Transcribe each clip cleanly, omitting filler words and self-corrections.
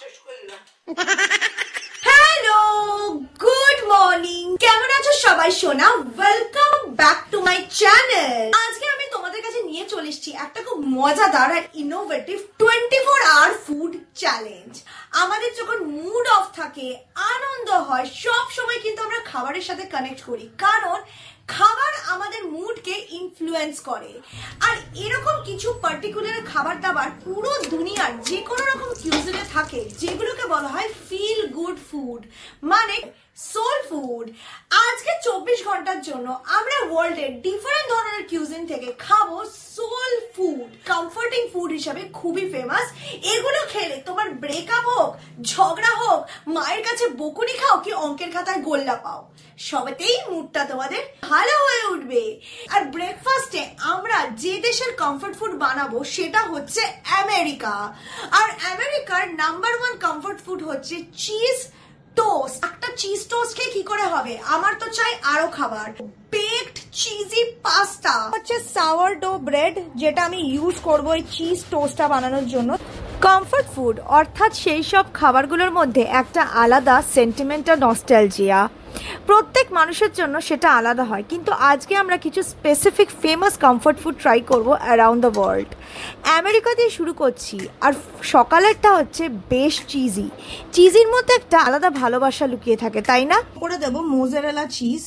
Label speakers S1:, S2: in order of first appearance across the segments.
S1: শেষ করে দিলাম। হ্যালো, গুড মর্নিং, কেমন আছো সবাই সোনা? Welcome back to my channel. আজকে আমি তোমাদের কাছে নিয়ে চলে এসেছি একটা খুব মজাদার আর ইনোভেটিভ 24 আওয়ার ফুড চ্যালেঞ্জ। আমাদের যখন মুড অফ থাকে, আনন্দ হয়, সব সময় কিন্তু আমরা খাবারের সাথে কানেক্ট করি, কারণ খাবার আমাদের মুডকে ইনফ্লুয়েন্স করে। আর এরকম কিছু পার্টিকুলার খাবার দাবার পুরো দুনিয়ার যে কোনো রকম কিউজিনে থাকে, যেগুলোকে বলা হয় ফিল গুড ফুড, মানে সোল ফুড। আজকে 24 ঘন্টার জন্য আমরা ওয়ার্ল্ডের ডিফারেন্ট ধরনের কিউজিন থেকে খাবো সোল ফুড, কমফর্টিং ফুড হিসাবে খুবই ফেমাস। এগুলো খেলে তোমার ব্রেকআপ হোক, ঝগড়া হোক, মায়ের কাছে বকুনি খাও কি অঙ্কের খাতায় গোল্লা পাও, সবেতেই মুডটা তোমাদের ভালো হয়ে উঠবে। আর ব্রেকফাস্টে আমরা যে দেশের কমফর্ট ফুড বানাবো সেটা হচ্ছে আমেরিকা। আর আমেরিকার নাম্বার 1 কমফর্ট ফুড হচ্ছে চিজ টোস্ট। একটা চিজ টোস্ট খেয়ে কি করে হবে, আমার তো চাই আরো খাবার। বেকড চিজি পাস্তা হচ্ছে সাওয়ারডো ব্রেড, যেটা আমি ইউজ করবো এই চিজ টোস্টটা বানানোর জন্য। কমফর্ট ফুড অর্থাৎ সেই সব খাবারগুলোর মধ্যে একটা আলাদা সেন্টিমেন্ট আর নস্টালজিয়া। প্রত্যেক মানুষের জন্য সেটা আলাদা হয়, কিন্তু আজকে আমরা কিছু specific famous comfort food try করব অ্যারাউন্ড দ্য ওয়ার্ল্ড। আমেরিকা দিয়ে শুরু করছি, আর সকালেরটা হচ্ছে বেশ চিজি। চিজির মধ্যে একটা আলাদা ভালোবাসা লুকিয়ে থাকে, তাই না? করে দেবো mozzarella cheese,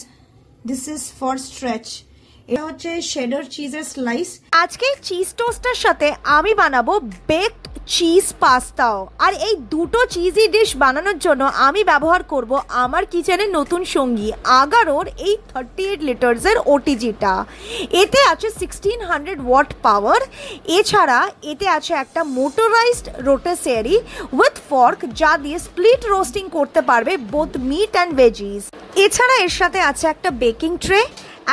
S1: this is for stretch. এটা হচ্ছে শেডার চিজের স্লাইস। আজকে চিজ টোস্টার সাথে আমি বানাবো বেকড চিজ পাস্তাও। আর এই দুটো চিজি ডিশ বানানোর জন্য আমি ব্যবহার করব আমার কিচেনের নতুন সঙ্গী আগারোর এই 38 লিটার্সের ওটিজিটা। এতে আছে 1600 ওয়াট পাওয়ার। এছাড়া এতে আছে একটা মোটরাইজড রোটেসেরি উইথ ফর্ক, যা দিয়ে স্প্লিট রোস্টিং করতে পারবে বোথ মিট অ্যান্ড ভেজিস। এছাড়া এর সাথে আছে একটা বেকিং ট্রে,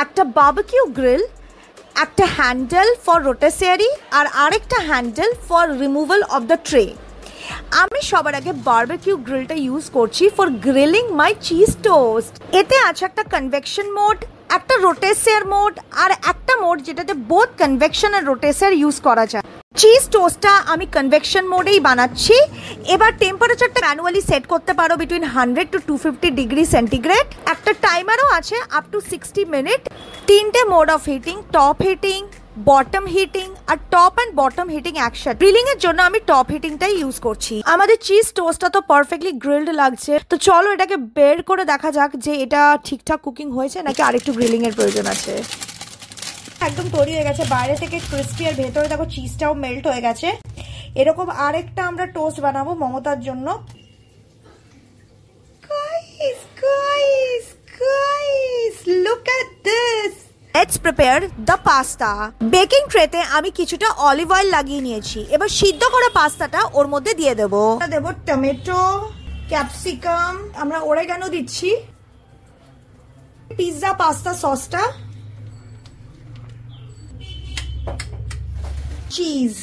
S1: একটা বারবিকিউ গ্রিল, একটা হ্যান্ডেল ফর রোটেসেরি আর আরেকটা handle for removal of the tray. আমি সবার আগে বারবিকিউ গ্রিলটা ইউজ করছি for grilling my cheese toast. এতে আছে একটা কনভেকশন মোড, একটা রোটেসের মোড আর একটা মোড যেটাতে বোথ কনভেকশন আর রোটেসের ইউজ করা যায়। চিজ টোস্টটা আমি কনভেকশন মোডেই বানাচ্ছি। এবার টেম্পারেচারটা ম্যানুয়ালি সেট করতে পারো বিটুইন 100 to 250 ডিগ্রি সেন্টিগ্রেড। একটা টাইমারও আছে আপ টু 60 মিনিট। 3টে mode of heating, top heating, bottom heating আর টপ অ্যান্ড বটম হিটিং একসাথে। গ্রিলিং এর জন্য আমি টপ হিটিংটাই ইউজ করছি। আমাদের চিজ টোস্টটা তো পারফেক্টলি গ্রিলড লাগছে, তো চলো এটাকে বের করে দেখা যাক যে এটা ঠিকঠাক কুকিং হয়েছে নাকি আরেকটু গ্রিলিং এর প্রয়োজন আছে। একদম তৈরি হয়ে গেছে, বাইরে থেকে ক্রিস্পি আর ভেতরে দেখো চিজটাও মেল্ট হয়ে গেছে। এরকম আরেকটা আমরা টোস্ট বানাবো মমতার জন্য। Guys, guys, guys, look at this. Let's prepare the pasta. Baking ট্রেতে আমি কিছুটা অলিভ অয়েল লাগিয়ে নিয়েছি। এবার সিদ্ধ করা পাস্তাটা ওর মধ্যে দিয়ে দেবো। দেবো টমেটো, ক্যাপসিকাম, আমরা অরেগানো দিচ্ছি, পিৎজা পাস্তা সসটা, চিজ।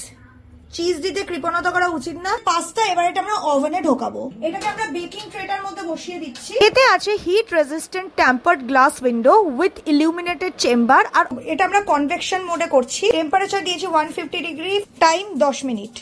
S1: চিজ দিতে কৃপণতা করা উচিত না। পাস্তা এবার এটা আমরা ওভেনে ঢোকাবো। এটাকে আমরা বেকিং ট্রেটার মধ্যে বসিয়ে দিচ্ছি। এতে আছে heat resistant tempered glass window with illuminated chamber. আর এটা আমরা কনভেকশন মোডে করছি। টেম্পারেচার দিয়েছি 150 ডিগ্রি, টাইম 10 মিনিট।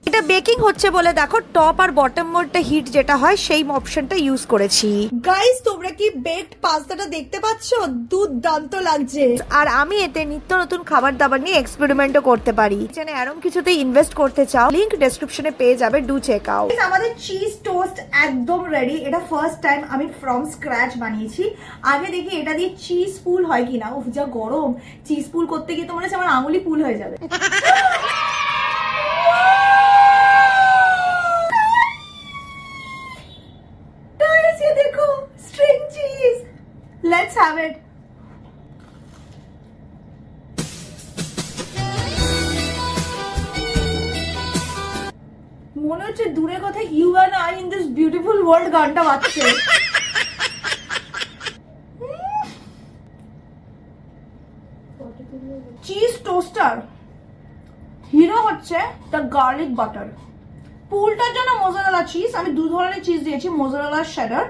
S1: এটা বেকিং হচ্ছে বলে দেখো টপ আর বটম মোডটা হিট যেটা হয় সেই অপশনটা ইউজ করেছি। গাইস, তোমরা কি বেকড পাস্তাটা দেখতে পাচ্ছো? দুর্দান্ত লাগছে। আর আমি এতে নিত্য নতুন খাবার দাবার নিয়ে এক্সপেরিমেন্টও করতে পারি। যেন এরকম কিছুতে ইনভেস্ট করতে চাও, লিংক ডেসক্রিপশনে পেয়ে যাবে, ডু চেক আউট। আমাদের চিজ টোস্ট একদম রেডি। এটা ফার্স্ট টাইম আমি ফ্রম স্ক্র্যাচ বানিয়েছি। আগে দেখি এটা দিয়ে চিজ পুল হয় কিনা। উফ, যা গরম, চিজ পুল করতে গিয়ে তো মনে হচ্ছে আমার আঙুলি পুল হয়ে যাবে। Let's have it. মনে হচ্ছে দূরে কোথায় you and I in this beautiful world গানটা বাজছে। চিজ টোস্টার হিরো হচ্ছে দ্য গার্লিক বাটার। পুলটার জন্য মোজারেলা চিজ, আমি 2 ধরনের চিজ দিয়েছি, mozzarella cheddar,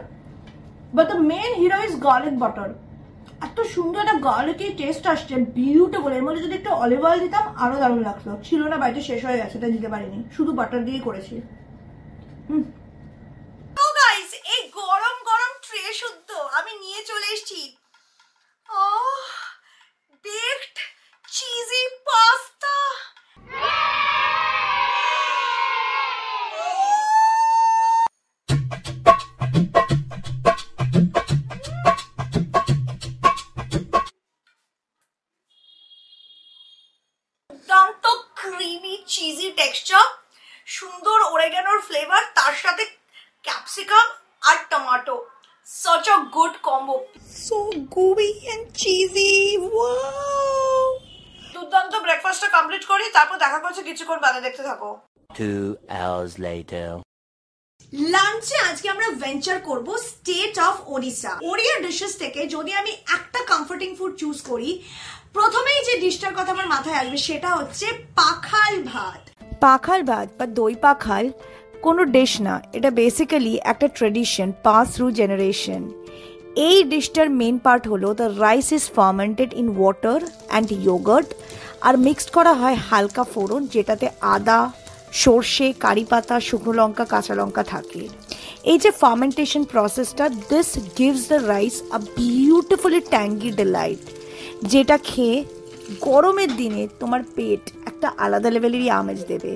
S1: but the main hero is garlic butter. এত সুন্দর একটা গার্লিকি টেস্ট আসছে, বিউটিফুল। এর মধ্যে যদি একটু অলিভ অয়েল দিতাম আরো দারুণ লাগতো। ছিল না, বাড়িতে শেষ হয়ে গেছে, তাই দিতে পারিনি, শুধু বাটার দিয়ে করেছি। তো গাইস, এই গরম গরম ট্রে শুদ্ধ আমি নিয়ে চলে এসেছি বেকড চিজি পাস্তা। দুর্দান্ত ক্রিমি চিজি টেক্সচার, সুন্দর ওরেগানোর ফ্লেভার, তার সাথে ক্যাপসিকাম আর tomato. Such a good combo. So gooey and cheesy. Wow. দুর্দান্ত ব্রেকফাস্টটা কমপ্লিট করি, তারপর দেখা করছি কিছুক্ষণ বাদে, দেখতে থাকো।
S2: 2 hours later.
S1: লাঞ্চে আজকে আমরা ভেঞ্চার করব state of Odisha. Odia dishes থেকে যদি আমি একটা কমফোর্টিং ফুড চুজ করি, প্রথমেই যে ডিশটার কথা আমার মাথায় আসবে সেটা হচ্ছে পাখাল ভাত।
S3: পাখাল ভাত বা দই পাখাল কোনো ডিশ না, এটা বেসিক্যালি একটা ট্রেডিশন পাস থ্রু জেনারেশন। এই ডিশটার মেন পার্ট হলো the rice is fermented in water and yoghurt, আর মিক্সড করা হয় হালকা ফোড়ন, যেটাতে আদা, সর্ষে, কারি পাতা, শুকনো লঙ্কা, কাঁচা লঙ্কা থাকে। এই যে ফার্মেন্টেশন প্রসেসটা, this gives the rice a beautifully tangy delight, যেটা খেয়ে গরমের দিনে তোমার পেট একটা আলাদা লেভেলেরই আমেজ দেবে।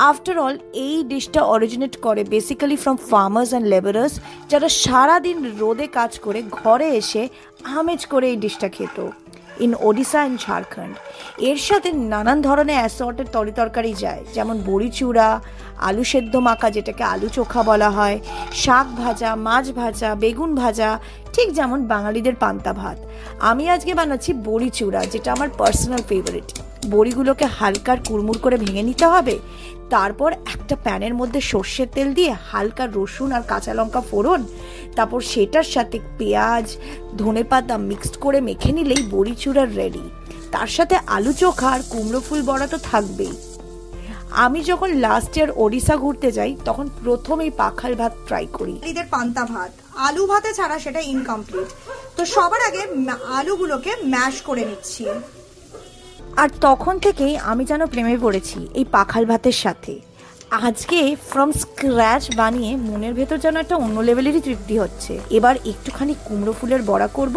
S3: আফটার অল এই ডিশটা অরিজিনেট করে basically from farmers and labourers, যারা সারাদিন রোদে কাজ করে ঘরে এসে আমেজ করে এই ডিশটা খেত ইন ওড়িশা অ্যান্ড ঝাড়খণ্ড। এর সাথে নানান ধরনের অ্যাসর্টেড তরকারি যায়, যেমন বড়ি চূড়া, আলু সেদ্ধ মাখা যেটাকে আলু চোখা বলা হয়, শাক ভাজা, মাছ ভাজা, বেগুন ভাজা, ঠিক যেমন বাঙালিদের পান্তা ভাত। আমি আজকে বানাচ্ছি বড়ি চূড়া, যেটা আমার পার্সোনাল ফেভারিট। বড়িগুলোকে হালকা কুড়মুড় করে ভেঙে নিতে হবে, তারপর একটা প্যানের মধ্যে সর্ষের তেল দিয়ে হালকা রসুন আর কাঁচা লঙ্কা ফোড়ন, তারপর সেটার সাথে পেঁয়াজ, ধনেপাতা মিক্সড করে মেখে নিলেই বড়ি চূড়ার রেডি। তার সাথে আলু চোখা আর কুমড়ো ফুল বড়া তো থাকবেই। আমি যখন লাস্ট ইয়ার ওড়িশা ঘুরতে যাই, তখন প্রথম এই পাখাল ভাত ট্রাই করি।
S1: এদের পান্তা ভাত আলু ভাতে ছাড়া সেটা ইনকমপ্লিট। তো সবার আগে আলুগুলোকে ম্যাশ করে নিচ্ছি।
S3: আর তখন থেকেই আমি যেন প্রেমে পড়েছি এই পাখাল ভাতের সাথে। আজকে ফ্রম স্ক্র্যাচ বানিয়ে মনের ভেতর যেন একটা অন্য লেভেলেরই তৃপ্তি হচ্ছে। এবার একটুখানি কুমড়ো ফুলের বড়া করব,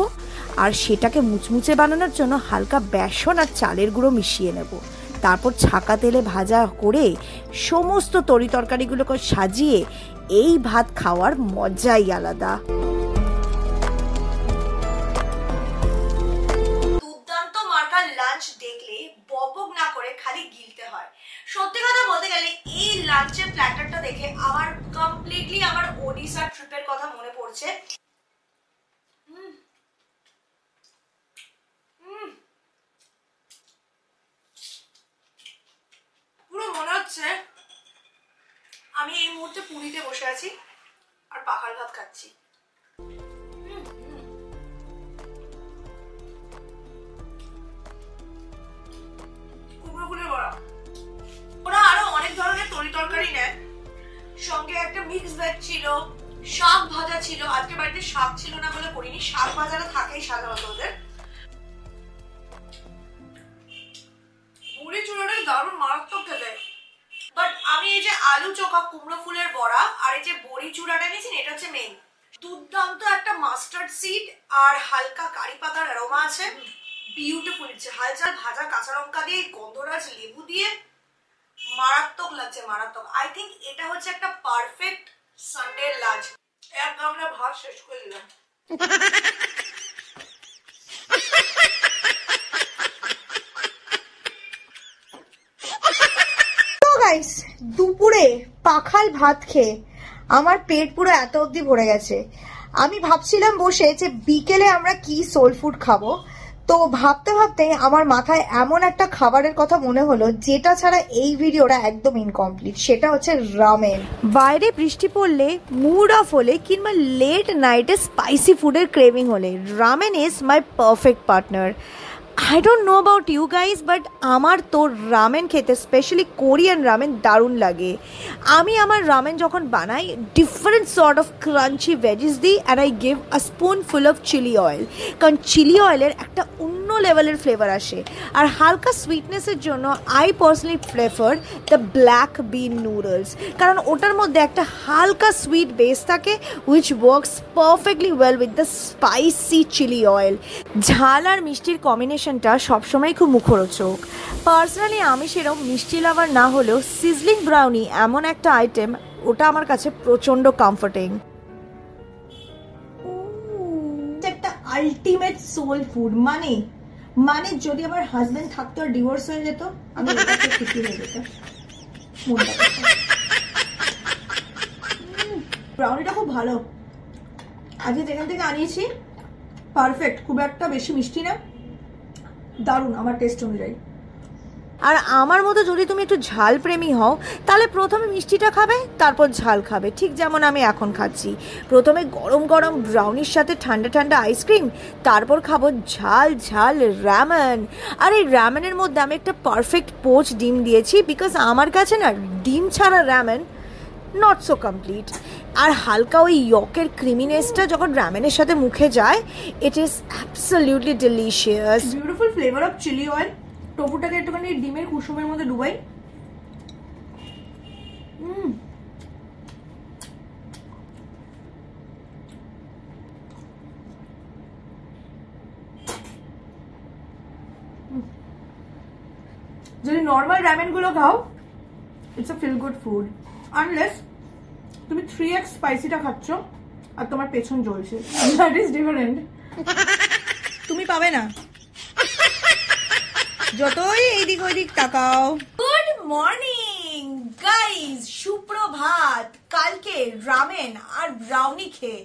S3: আর সেটাকে মুচমুচে বানানোর জন্য হালকা বেসন আর চালের গুঁড়ো মিশিয়ে নেব। তারপর ছাকা তেলে ভাজা করে সমস্ত তরকারিগুলোকে সাজিয়ে এই ভাত খাওয়ার মজাই আলাদা।
S1: দুর্দান্ত মার্কা লাঞ্চ দেখলে বকবক না করে খালি গিলতে হয়। সত্যি কথা বলতে গেলে এই লাঞ্চের প্ল্যাটারটা দেখে আমার কমপ্লিটলি আমার ওড়িশা ট্রিপের কথা মনে পড়ছে। পুরো মনে হচ্ছে আমি এই মুহূর্তে পুরীতে বসে আছি আর পাখাল ভাত খাচ্ছি। ওরা আরো অনেক ধরনের তরকারি নেয়, সঙ্গে একটা মিক্স ভেজ ছিল, শাক ভাজা ছিল। আজকে বাড়িতে শাক ছিল না বলে করিনি, শাক ভাজাটা থাকেই সাধারণত ওদের। বুড়ি চুড়োটা দারুণ মারাত্মক খেতে। বাট আমি এই যে আলু চোখা, কুমড়ো ফুলের বড়া আর এই যে বড়ি চূড়াটা নিয়েছি, এটা হচ্ছে মেইন। দুর্দান্ত একটা মাস্টার্ড সিড আর হালকা কারি পাতার অ্যারোমা আছে, বিউটিফুল। হালকা ভাজা কাঁচা লঙ্কা দিয়ে, গন্ধরাজ লেবু দিয়ে মারাত্মক লাগছে, মারাত্মক। আই থিঙ্ক এটা হচ্ছে একটা পারফেক্ট সানডে লাঞ্চ। এক গামলা ভাত শেষ করে দিলাম। তো গাইস, দুপুরে পাখাল ভাত খেয়ে আমার পেট পুরো এত অবধি ভরে গেছে। আমি ভাবছিলাম বসে যে বিকেলে আমরা কি সোল ফুড খাবো। তো ভাবতে ভাবতে আমার মাথায় এমন একটা খাবারের কথা মনে হলো যেটা ছাড়া এই ভিডিওটা একদম ইনকমপ্লিট। সেটা হচ্ছে রামেন।
S3: বাইরে বৃষ্টি পড়লে, মুড অফ হলে, কিংবা লেট নাইটে স্পাইসি ফুডের ক্রেভিং হলে, ramen is my perfect partner. I don't know about you guys, but আমার তো রামেন খেতে স্পেশালি কোরিয়ান রামেন দারুণ লাগে। আমি আমার রামেন যখন বানাই different sort of crunchy veggies দিই and I give a spoonful of chilli oil, কারণ চিলি অয়েলের একটা অন্য লেভেলের ফ্লেভার আসে। আর হালকা সুইটনেসের জন্য I personally prefer the black bean noodles, কারণ ওটার মধ্যে একটা হালকা সুইট বেস থাকে which works perfectly well with the spicy chilli oil. ঝাল আর মিষ্টির কম্বিনেশনটা সবসময় খুব মুখরোচক। পার্সোনালি আমি সেরকম মিষ্টি লাভার না হলেও সিজলিং ব্রাউনি এমন একটা আইটেম, ওটা আমার কাছে প্রচণ্ড কমফোর্টিং।
S1: একটা আলটিমেট সোল ফুড, মানে যদি আমার হাজবেন্ড থাকতো আর ডিভোর্স হয়ে যেত আমি ওটাতে খুশি হয়ে যেতাম। ব্রাউনিটা খুব ভালো, আজকে যেখান থেকে আনিয়েছি পারফেক্ট, খুব একটা বেশি মিষ্টি না, দারুণ আমার টেস্ট অনুযায়ী।
S3: আর আমার মতো যদি তুমি একটু ঝাল প্রেমী হও তাহলে প্রথমে মিষ্টিটা খাবে, তারপর ঝাল খাবে, ঠিক যেমন আমি এখন খাচ্ছি। প্রথমে গরম গরম ব্রাউনির সাথে ঠান্ডা ঠান্ডা আইসক্রিম, তারপর খাবো ঝাল ঝাল রামেন। আর এই রামেনের মধ্যে আমি একটা পারফেক্ট পোচ ডিম দিয়েছি, বিকজ আমার কাছে না ডিম ছাড়া রামেন নট সো কমপ্লিট। আর হালকা ওই ইয়কের ক্রিমিনেসটা যখন রামেনের সাথে মুখে যায়, it is absolutely delicious.
S1: Beautiful flavour of chilli oil. টোফুটাকে একটুখানি ডিমের কুসুমের মধ্যে ডুবাই। যদি নর্মাল রামেন গুলো খাও, it's a feel good food, unless তুমি 3x স্পাইসিটা খাচ্ছ আর তোমার পেছন জ্বলছে, দ্যাট ইজ ডিফারেন্ট। তুমি পাবে না যতই এইদিক ওইদিক তাকাও। গুড মর্নিং গাইজ, সুপ্রভাত। কালকে রামেন আর ব্রাউনি খেয়ে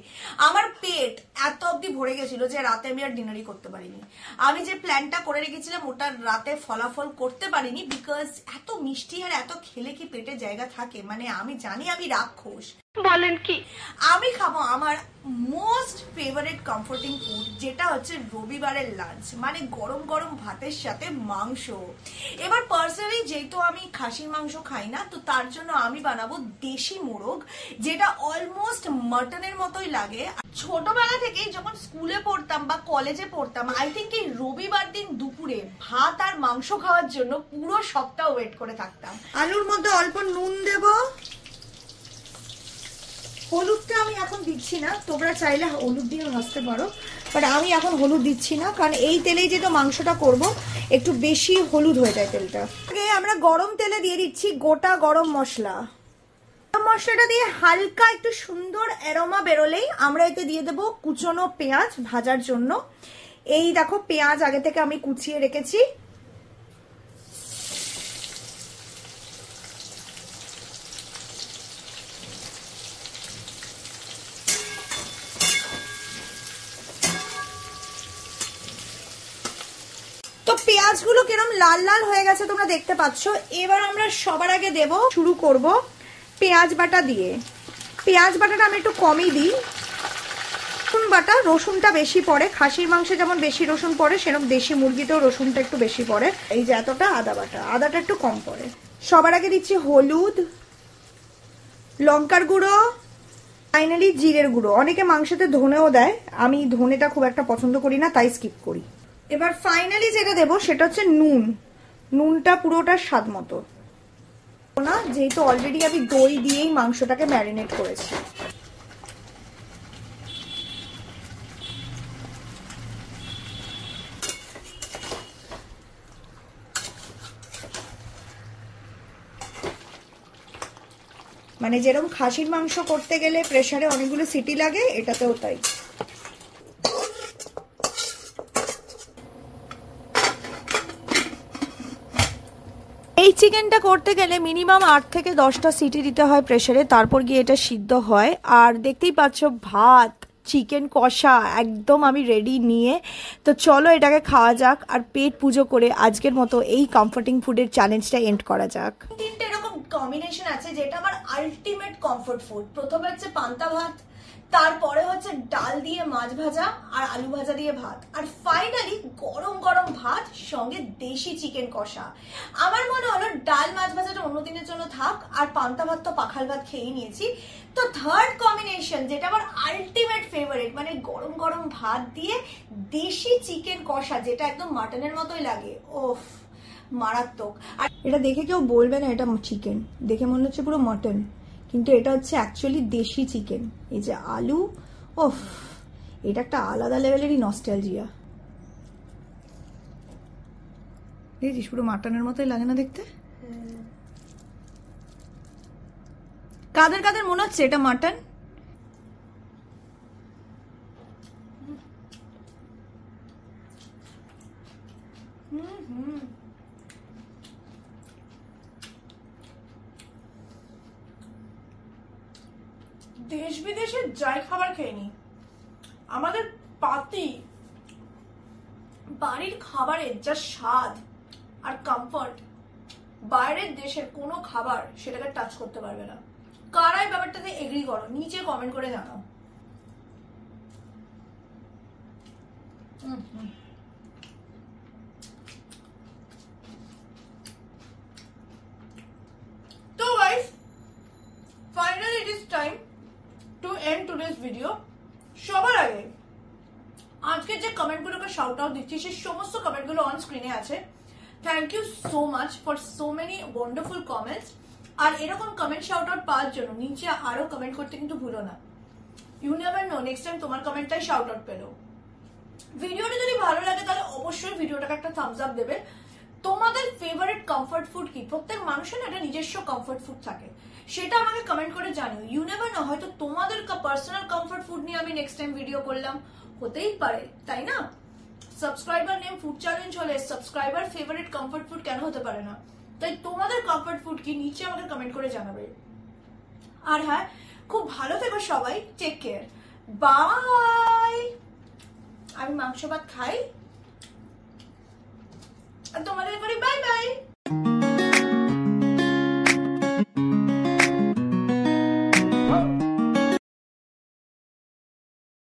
S1: আমার পেট এত অব্দি ভরে গেছিল যে রাতে আমি আর ডিনারই করতে পারিনি। আমি যে প্ল্যানটা করে রেখেছিলাম ওটা রাতে ফলাফল করতে পারিনি, বিকজ এত মিষ্টি আর এত খেলে কি পেটে জায়গা থাকে? মানে আমি জানি আমি রাক্ষস, বলেন কি। আমি খাবো আমার মোস্ট ফেভারিট কমফোর্টিং ফুড, যেটা হচ্ছে রবিবারের লাঞ্চ, মানে গরম গরম ভাতের সাথে মাংস। এবার পার্সোনালি যেহেতু আমি খাসির মাংস খাই না, তো তার জন্য আমি বানাবো দেশি মোরগ, যেটা অলমোস্ট মাটনের মতোই লাগে। ছোটবেলা থেকেই যখন স্কুলে পড়তাম বা কলেজে পড়তাম, আই থিঙ্ক এই রবিবার দিন দুপুরে ভাত আর মাংস খাওয়ার জন্য পুরো সপ্তাহ ওয়েট করে থাকতাম। আলুর মধ্যে অল্প নুন দেব, হলুদটা আমি এখন দিচ্ছি না, তোমরা চাইলে হলুদ দিয়ে ভাজতে পারো, বাট আমি এখন হলুদ দিচ্ছি না, কারণ এই তেলেই যেহেতু মাংসটা করব একটু বেশি হলুদ হয়ে যায় তেলটা। আগে আমরা গরম তেলে দিয়ে দিচ্ছি গোটা গরম মশলা। মশলাটা দিয়ে হালকা একটু সুন্দর অ্যারোমা বেরোলেই আমরা এতে দিয়ে দেবো কুচনো পেঁয়াজ ভাজার জন্য। এই দেখো পেঁয়াজ আগে থেকে আমি কুচিয়ে রেখেছি। তো পেঁয়াজগুলো কিরম লাল লাল হয়ে গেছে তোমরা দেখতে পাচ্ছ। এবার আমরা সবার আগে শুরু করব পেঁয়াজ বাটা দিয়ে। পেঁয়াজ বাটাটা আমি একটু কমই দিই, রসুন বাটা, রসুনটা বেশি পড়ে, খাসির মাংসে যেমন বেশি রসুন পড়ে সেরকম দেশি মুরগিতেও রসুনটা একটু বেশি পড়ে। এই যে এতটা আদা বাটা, আদাটা একটু কম পড়ে। সবার আগে দিচ্ছি হলুদ, লঙ্কার গুঁড়ো, ফাইনালি জিরের গুঁড়ো। অনেকে মাংসতে ধনেও দেয়, আমি ধনেটা খুব একটা পছন্দ করি না, তাই স্কিপ করি। এবার ফাইনালি যেটা দেবো সেটা হচ্ছে নুন। নুনটা পুরোটা স্বাদ মতো না, যেহেতু অলরেডি আমি দই দিয়েই মাংসটাকে ম্যারিনেট করেছি। মানে যেরকম খাসির মাংস করতে গেলে প্রেসারে অনেকগুলো সিটি লাগে, এটাতেও তাই। এই চিকেনটা করতে গেলে মিনিমাম 8 থেকে 10টা সিটি দিতে হয় প্রেসারে, তারপর গিয়ে এটা সিদ্ধ হয়। আর দেখতেই পাচ্ছ ভাত, চিকেন কষা একদম আমি রেডি নিয়ে। তো চলো এটাকে খাওয়া যাক, আর পেট পুজো করে আজকের মতো এই কমফোর্টিং ফুডের চ্যালেঞ্জটা এন্ড করা যাক। তিনটে এরকম কম্বিনেশন আছে যেটা আমার আলটিমেট কমফোর্ট ফুড। প্রথমে হচ্ছে পান্তা ভাত, তারপরে হচ্ছে ডাল দিয়ে মাছ ভাজা আর আলু ভাজা দিয়ে ভাত, আর ফাইনালি গরম গরম ভাত সঙ্গে দেশি চিকেন কষা। আমার মনে হলো ডাল মাছ ভাজাটা অন্যদিনের জন্য থাক, আর পান্তা ভাত তো পাখাল ভাত খেয়ে নিয়েছি। তো থার্ড কম্বিনেশন যেটা আমার আলটিমেট ফেভারিট, মানে গরম গরম ভাত দিয়ে দেশি চিকেন কষা, যেটা একদম মাটনের মতোই লাগে। ওফ, মারাত্মক। আর এটা দেখে কেউ বলবে না এটা চিকেন, দেখে মনে হচ্ছে পুরো মটন, কিন্তু এটা হচ্ছে অ্যাকচুয়ালি দেশি চিকেন। এই যে আলু, ওফ, এটা একটা আলাদা লেভেলেরই নস্টালজিয়া। দেখছিস পুরো মাটনের মতোই লাগে না দেখতে? কাদের কাদের মনে হচ্ছে এটা মাটন? দেশ বিদেশের যাই খাবার খেয়ে নি, আমাদের পাতি বাড়ির খাবারের যা স্বাদ আর কমফর্ট, বাইরের দেশের কোনো খাবার সেটাকে টাচ করতে পারবে না। কারা এই ব্যাপারটাতে এগ্রি করো নিচে কমেন্ট করে জানাও। তো guys, finally it is time to end today's video. সবার আগে আজকে যে কমেন্টগুলোকে শাউট আউট দিচ্ছি, সেই সমস্ত কমেন্টগুলো অন স্ক্রিনে আছে। Thank you so much for so many wonderful comments. আর এরকম কমেন্ট শাউট আউট পাওয়ার জন্য নিচে আরো কমেন্ট করতে কিন্তু ভুলো না। You never know, next time তোমার কমেন্টটাই শাউট আউট পেলো। ভিডিওটা যদি ভালো লাগে তাহলে অবশ্যই ভিডিওটাকে একটা থামস আপ দেবে। তোমাদের ফেভারিট কমফর্ট ফুড কি? প্রত্যেক মানুষের না একটা নিজস্ব কমফর্ট ফুড থাকে, সেটা আমাকে কমেন্ট করে জানিও। ইউ নেভার নো, হয়তো তোমাদের পার্সোনাল কমফর্ট ফুড নিয়ে আমি নেক্সট টাইম ভিডিও করলাম, হতেই পারে, তাই না? সাবস্ক্রাইবার নেম ফুড চ্যালেঞ্জ হলে সাবস্ক্রাইবার ফেভারিট কমফর্ট ফুড কেন হতে পারে না? তাই তোমাদের কমফর্ট ফুড কি নিচে আমাকে কমেন্ট করে জানাবে। আর হ্যাঁ, খুব ভালো থেকো সবাই, টেক কেয়ার, বাই। আমি মাংস ভাত খাই, আর তোমাদের